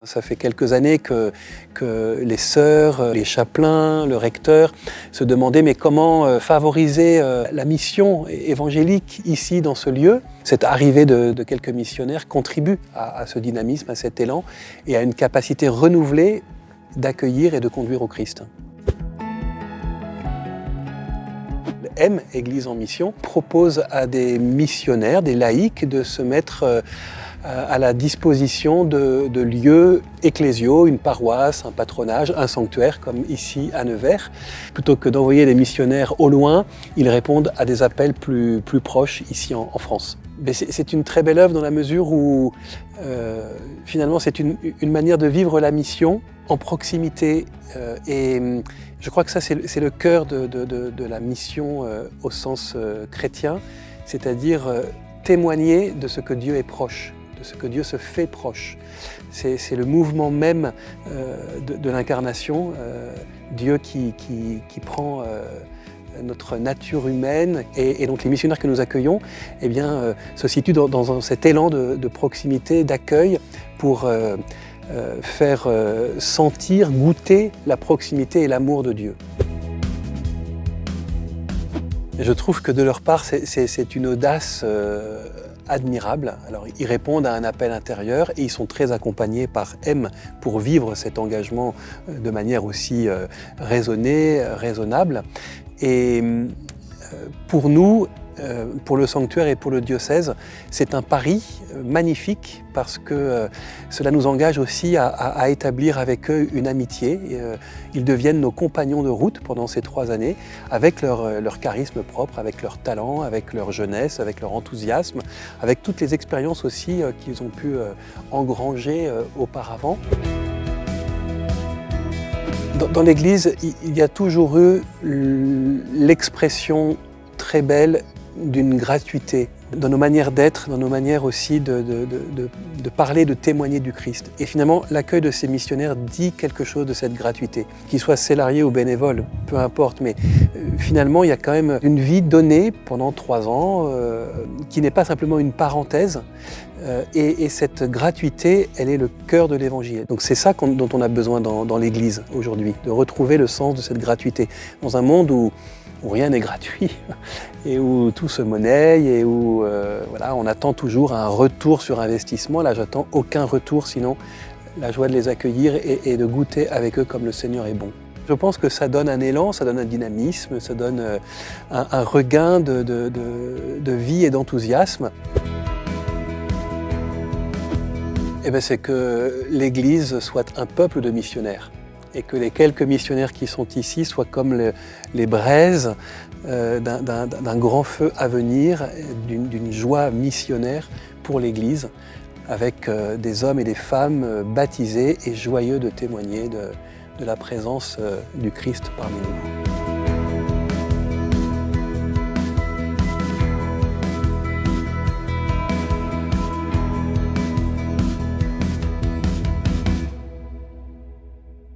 Ça fait quelques années que les sœurs, les chapelains, le recteur se demandaient mais comment favoriser la mission évangélique ici dans ce lieu. Cette arrivée de quelques missionnaires contribue à ce dynamisme, à cet élan et à une capacité renouvelée d'accueillir et de conduire au Christ. M, Église en mission, propose à des missionnaires, des laïcs, de se mettre à la disposition de lieux ecclésiaux, une paroisse, un patronage, un sanctuaire, comme ici à Nevers. Plutôt que d'envoyer des missionnaires au loin, ils répondent à des appels plus proches ici en France. C'est une très belle œuvre dans la mesure où finalement c'est une manière de vivre la mission en proximité et je crois que ça c'est le cœur de la mission au sens chrétien, c'est-à-dire témoigner de ce que Dieu est proche, de ce que Dieu se fait proche. C'est le mouvement même de l'incarnation, Dieu qui prend notre nature humaine et donc les missionnaires que nous accueillons eh bien, se situent dans cet élan de proximité, d'accueil pour faire sentir, goûter la proximité et l'amour de Dieu. Et je trouve que de leur part, c'est une audace admirable. Alors, ils répondent à un appel intérieur et ils sont très accompagnés par M pour vivre cet engagement de manière aussi raisonnée, raisonnable. Et pour nous, pour le sanctuaire et pour le diocèse, c'est un pari magnifique parce que cela nous engage aussi à établir avec eux une amitié. Ils deviennent nos compagnons de route pendant ces 3 années avec leur charisme propre, avec leur talent, avec leur jeunesse, avec leur enthousiasme, avec toutes les expériences aussi qu'ils ont pu engranger auparavant. Dans l'Église, il y a toujours eu l'expression très belle d'une gratuité, dans nos manières d'être, dans nos manières aussi de parler, de témoigner du Christ. Et finalement, l'accueil de ces missionnaires dit quelque chose de cette gratuité. Qu'ils soient salariés ou bénévoles, peu importe, mais finalement, il y a quand même une vie donnée pendant 3 ans, qui n'est pas simplement une parenthèse, et cette gratuité, elle est le cœur de l'Évangile. Donc c'est ça dont on a besoin dans l'Église aujourd'hui, de retrouver le sens de cette gratuité. Dans un monde où rien n'est gratuit et où tout se monnaie et où voilà, on attend toujours un retour sur investissement. Là, j'attends aucun retour, sinon la joie de les accueillir et de goûter avec eux comme le Seigneur est bon. Je pense que ça donne un élan, ça donne un dynamisme, ça donne un regain de vie et d'enthousiasme. C'est que l'Église soit un peuple de missionnaires. Et que les quelques missionnaires qui sont ici soient comme les braises d'un grand feu à venir, d'une joie missionnaire pour l'Église, avec des hommes et des femmes baptisés et joyeux de témoigner de la présence du Christ parmi nous.